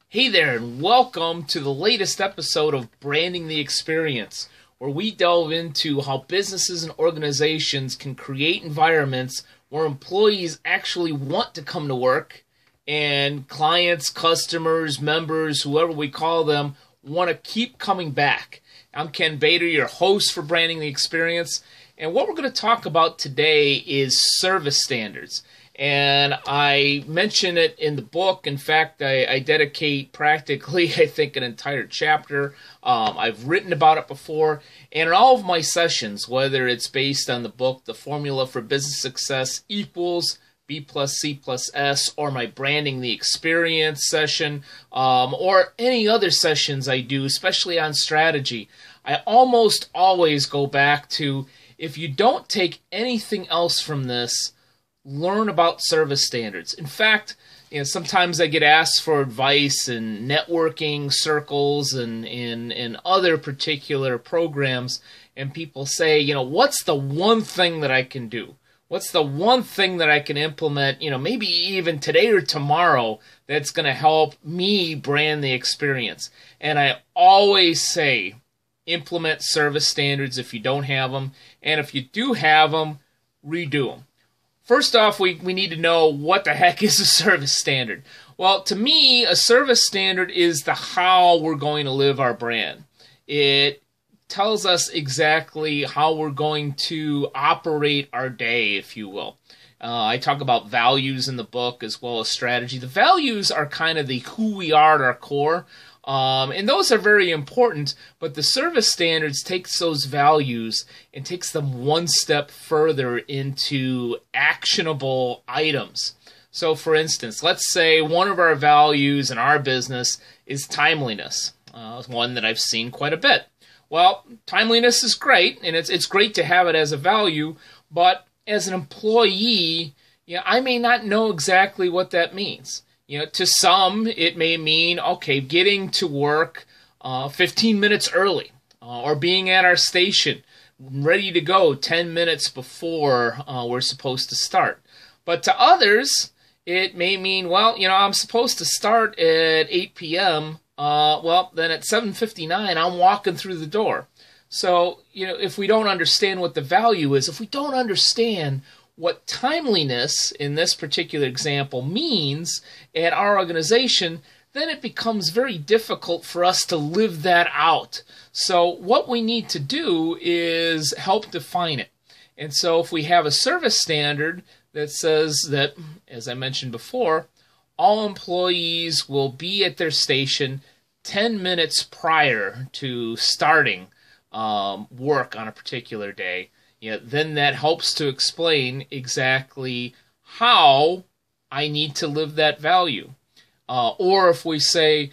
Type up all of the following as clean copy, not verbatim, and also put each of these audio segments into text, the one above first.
Hey there, and welcome to the latest episode of Branding the Experience, where we delve into how businesses and organizations can create environments where employees actually want to come to work, and clients, customers, members, whoever we call them, want to keep coming back. I'm Ken Bader, your host for Branding the Experience, and what we're going to talk about today is service standards. And I mention it in the book. In fact, I dedicate practically, I think, an entire chapter. I've written about it before. And in all of my sessions, whether it's based on the book, The Formula for Business Success Equals B plus C plus S, or my Branding the Experience session, or any other sessions I do, especially on strategy, I almost always go back to, if you don't take anything else from this, learn about service standards. In fact, sometimes I get asked for advice in networking circles and other particular programs, and people say, what's the one thing that I can do? What's the one thing that I can implement, maybe even today or tomorrow, that's going to help me brand the experience? And I always say, implement service standards if you don't have them, and if you do have them, redo them. First off, we need to know what the heck is a service standard. Well, to me, a service standard is the how we're going to live our brand. It tells us exactly how we're going to operate our day, if you will. I talk about values in the book as well as strategy. The values are kind of the who we are at our core. And those are very important, but the service standards takes those values and takes them one step further into actionable items. So for instance, let's say one of our values in our business is timeliness, one that I've seen quite a bit. Well, timeliness is great, and it's great to have it as a value, but as an employee, I may not know exactly what that means. To some, it may mean, okay, getting to work 15 minutes early, or being at our station, ready to go 10 minutes before we're supposed to start. But to others, it may mean, well, I'm supposed to start at 8 p.m., well, then at 7:59, I'm walking through the door. So, if we don't understand what the value is, if we don't understand what timeliness in this particular example means at our organization, then it becomes very difficult for us to live that out. So what we need to do is help define it. And so if we have a service standard that says that, as I mentioned before, all employees will be at their station 10 minutes prior to starting work on a particular day, then that helps to explain exactly how I need to live that value. Or if we say,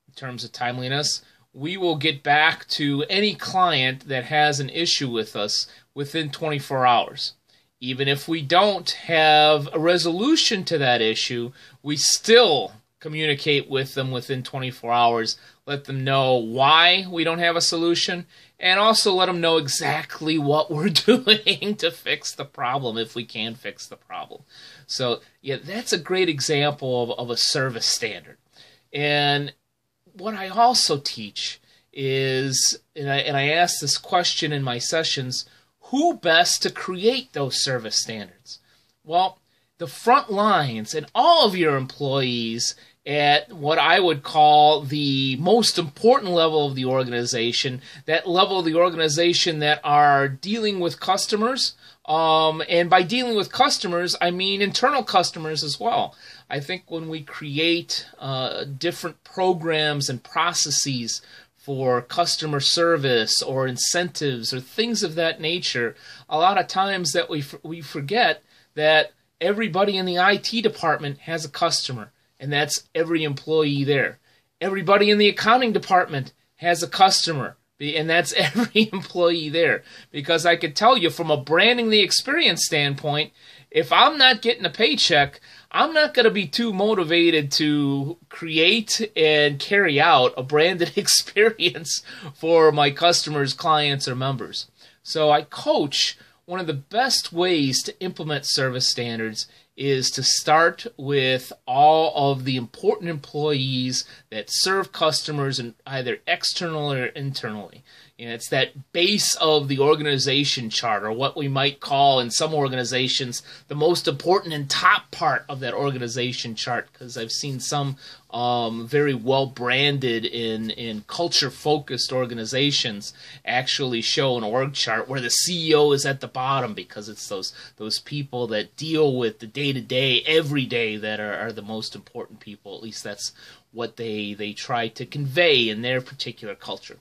in terms of timeliness, we will get back to any client that has an issue with us within 24 hours. Even if we don't have a resolution to that issue, we still communicate with them within 24 hours, let them know why we don't have a solution, and also let them know exactly what we're doing to fix the problem, if we can fix the problem. So, that's a great example of a service standard. And what I also teach is, and I ask this question in my sessions, who best to create those service standards? Well, the front lines and all of your employees at what I would call the most important level of the organization, that level of the organization that are dealing with customers. And by dealing with customers, I mean internal customers as well. I think when we create different programs and processes for customer service or incentives or things of that nature, a lot of times that we forget that everybody in the IT department has a customer. And that's every employee there. Everybody in the accounting department has a customer, and that's every employee there. Because I could tell you from a branding the experience standpoint, if I'm not getting a paycheck, I'm not going to be too motivated to create and carry out a branded experience for my customers, clients, or members. So I coach one of the best ways to implement service standards is to start with all of the important employees that serve customers in either externally or internally. And it's that base of the organization chart, or what we might call in some organizations the most important and top part of that organization chart, because I've seen some very well branded in culture focused organizations actually show an org chart where the CEO is at the bottom, because it's those people that deal with the day-to-day, every day, that are the most important people. At least that's what they try to convey in their particular culture.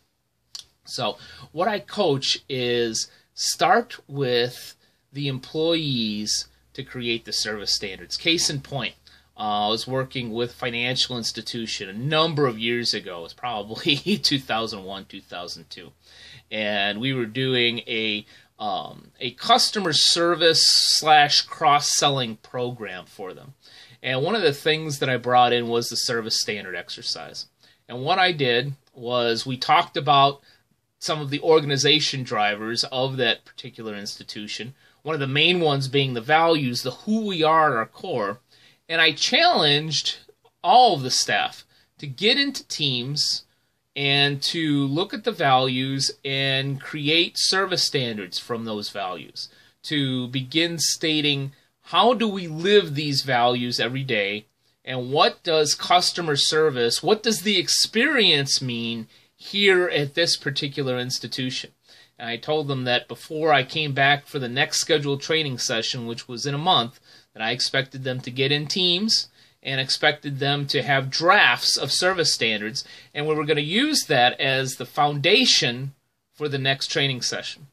So what I coach is start with the employees to create the service standards. Case in point, I was working with a financial institution a number of years ago. It was probably 2001, 2002. And we were doing a customer service / cross-selling program for them. And one of the things that I brought in was the service standard exercise. And what I did was we talked about some of the organization drivers of that particular institution, one of the main ones being the values, the who we are at our core. And I challenged all of the staff to get into teams and to look at the values and create service standards from those values, to begin stating, how do we live these values every day, and what does customer service, what does the experience mean here at this particular institution? And I told them that before I came back for the next scheduled training session, which was in a month, that I expected them to get in teams and expected them to have drafts of service standards, and we were going to use that as the foundation for the next training session.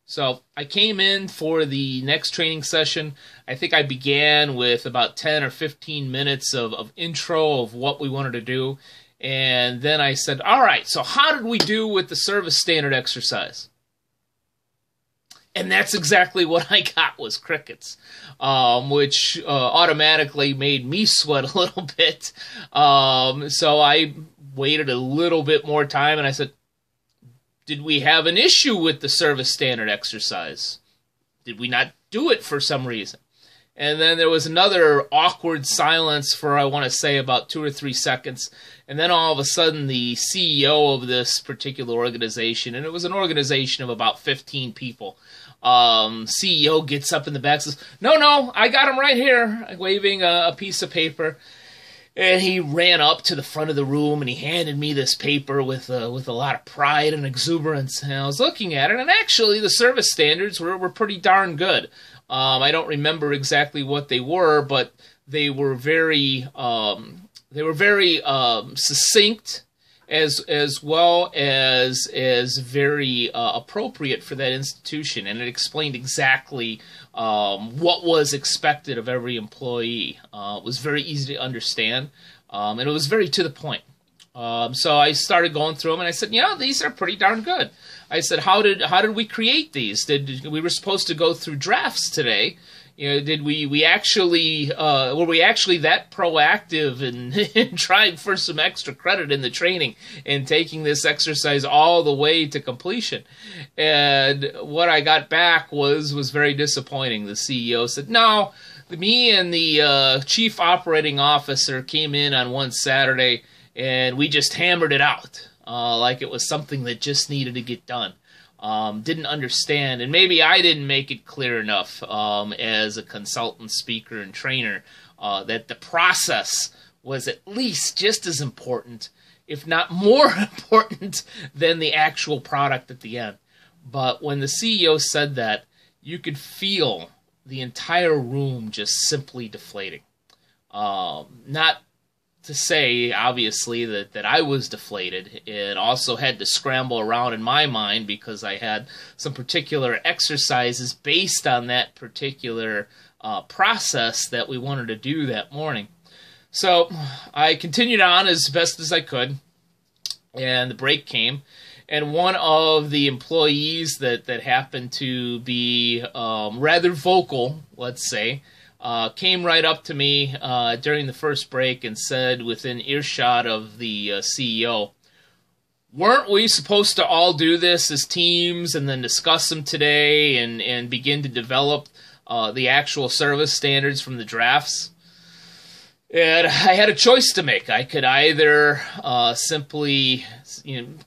So I came in for the next training session. I think I began with about 10 or 15 minutes of intro of what we wanted to do. And then I said, all right, so how did we do with the service standard exercise? And that's exactly what I got, was crickets, which automatically made me sweat a little bit. So I waited a little bit more time, and I said, did we have an issue with the service standard exercise? Did we not do it for some reason? And then there was another awkward silence for, I want to say, about 2 or 3 seconds. And then all of a sudden, the CEO of this particular organization, and it was an organization of about 15 people, CEO gets up in the back and says, no, I got him right here, waving a piece of paper. And he ran up to the front of the room, and he handed me this paper with a lot of pride and exuberance. And I was looking at it, and actually the service standards were pretty darn good. I don't remember exactly what they were, but they were very succinct, as well as very appropriate for that institution, and it explained exactly what was expected of every employee. It was very easy to understand, and it was very to the point. So I started going through them, and I said, yeah, these are pretty darn good. I said, how did we create these? We were supposed to go through drafts today. You know, did we actually were we actually that proactive in trying for some extra credit in the training and taking this exercise all the way to completion? And what I got back was very disappointing. The CEO said, no, me and the chief operating officer came in on one Saturday, and we just hammered it out like it was something that just needed to get done. Didn't understand, and maybe I didn't make it clear enough as a consultant, speaker, and trainer that the process was at least just as important, if not more important, than the actual product at the end. But when the CEO said that, you could feel the entire room just simply deflating. Not to say, obviously, that I was deflated. It also had to scramble around in my mind because I had some particular exercises based on that particular process that we wanted to do that morning. So I continued on as best as I could, and the break came, and one of the employees that happened to be rather vocal, let's say, came right up to me during the first break and said, within earshot of the CEO, weren't we supposed to all do this as teams and then discuss them today and begin to develop the actual service standards from the drafts. And I had a choice to make. I could either simply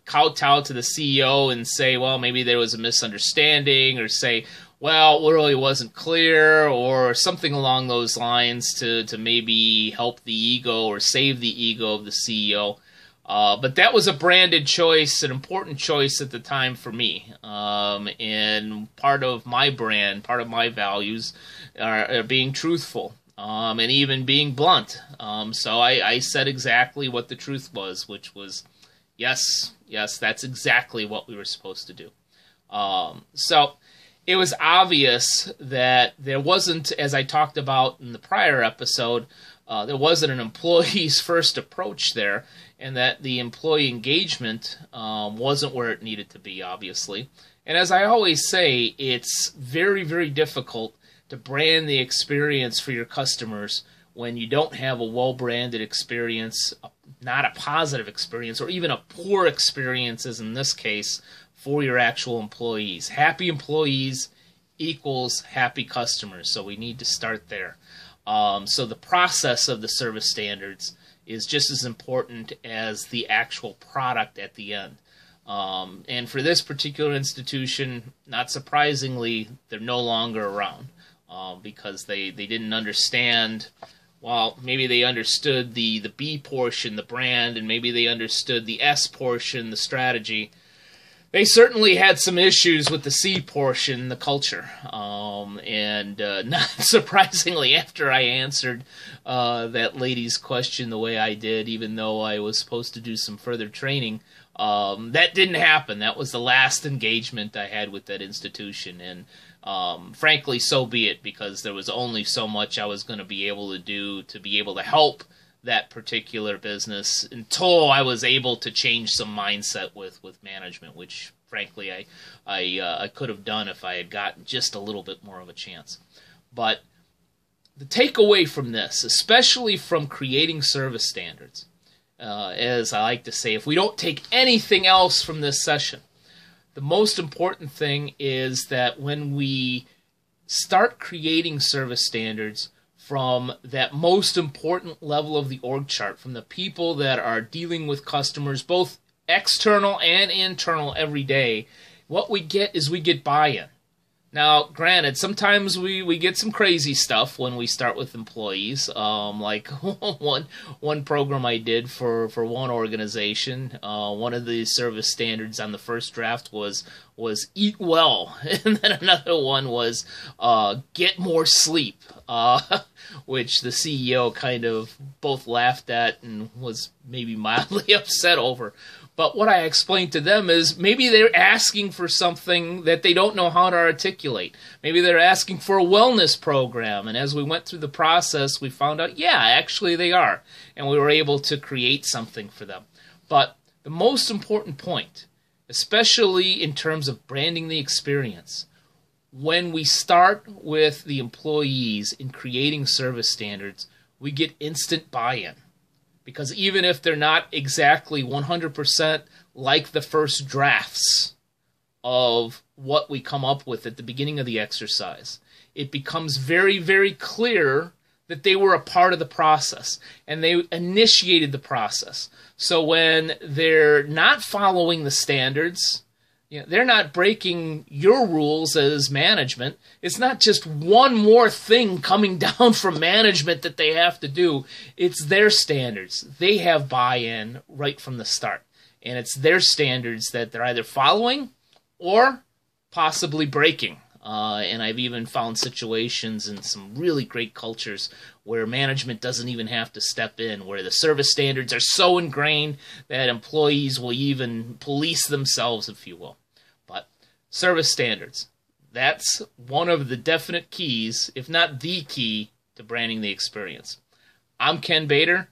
kowtow to the CEO and say, well, maybe there was a misunderstanding, or say, well, it really wasn't clear, or something along those lines to maybe help the ego or save the ego of the CEO. But that was a branded choice, an important choice at the time for me. And part of my brand, part of my values are being truthful. And even being blunt. So I said exactly what the truth was, which was, yes, that's exactly what we were supposed to do. So it was obvious that there wasn't, as I talked about in the prior episode, there wasn't an employee's first approach there, and that the employee engagement wasn't where it needed to be, obviously. And as I always say, it's very, very difficult to brand the experience for your customers when you don't have a well-branded experience, not a positive experience, or even a poor experience, as in this case, for your actual employees. Happy employees equals happy customers, so we need to start there. So the process of the service standards is just as important as the actual product at the end. And for this particular institution, not surprisingly, they're no longer around. Because they didn't understand, well, maybe they understood the B portion, the brand, and maybe they understood the S portion, the strategy. They certainly had some issues with the C portion, the culture. And not surprisingly, after I answered that lady's question the way I did, even though I was supposed to do some further training, that didn't happen. That was the last engagement I had with that institution. And frankly, so be it, because there was only so much I was going to be able to do to be able to help that particular business until I was able to change some mindset with management, which frankly I could have done if I had gotten just a little bit more of a chance. But the takeaway from this, especially from creating service standards, as I like to say, if we don't take anything else from this session, the most important thing is that when we start creating service standards from that most important level of the org chart, from the people that are dealing with customers, both external and internal every day, what we get is we get buy-in. Now, granted, sometimes we get some crazy stuff when we start with employees. Like one program I did for one organization, one of the service standards on the first draft was eat well, and then another one was get more sleep, which the CEO kind of both laughed at and was maybe mildly upset over. But what I explained to them is maybe they're asking for something that they don't know how to articulate. Maybe they're asking for a wellness program. And as we went through the process, we found out, yeah, actually they are. And we were able to create something for them. But the most important point, especially in terms of branding the experience, when we start with the employees in creating service standards, we get instant buy-in. Because even if they're not exactly 100% like the first drafts of what we come up with at the beginning of the exercise, it becomes very, very clear that they were a part of the process and they initiated the process. So when they're not following the standards, they're not breaking your rules as management. It's not just one more thing coming down from management that they have to do. It's their standards. They have buy-in right from the start. And it's their standards that they're either following or possibly breaking. And I've even found situations in some really great cultures where management doesn't even have to step in, where the service standards are so ingrained that employees will even police themselves, if you will. But service standards, that's one of the definite keys, if not the key, to branding the experience. I'm Ken Bader.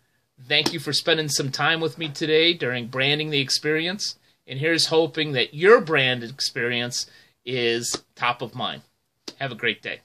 Thank you for spending some time with me today during branding the experience. And here's hoping that your brand experience is top of mind. Have a great day.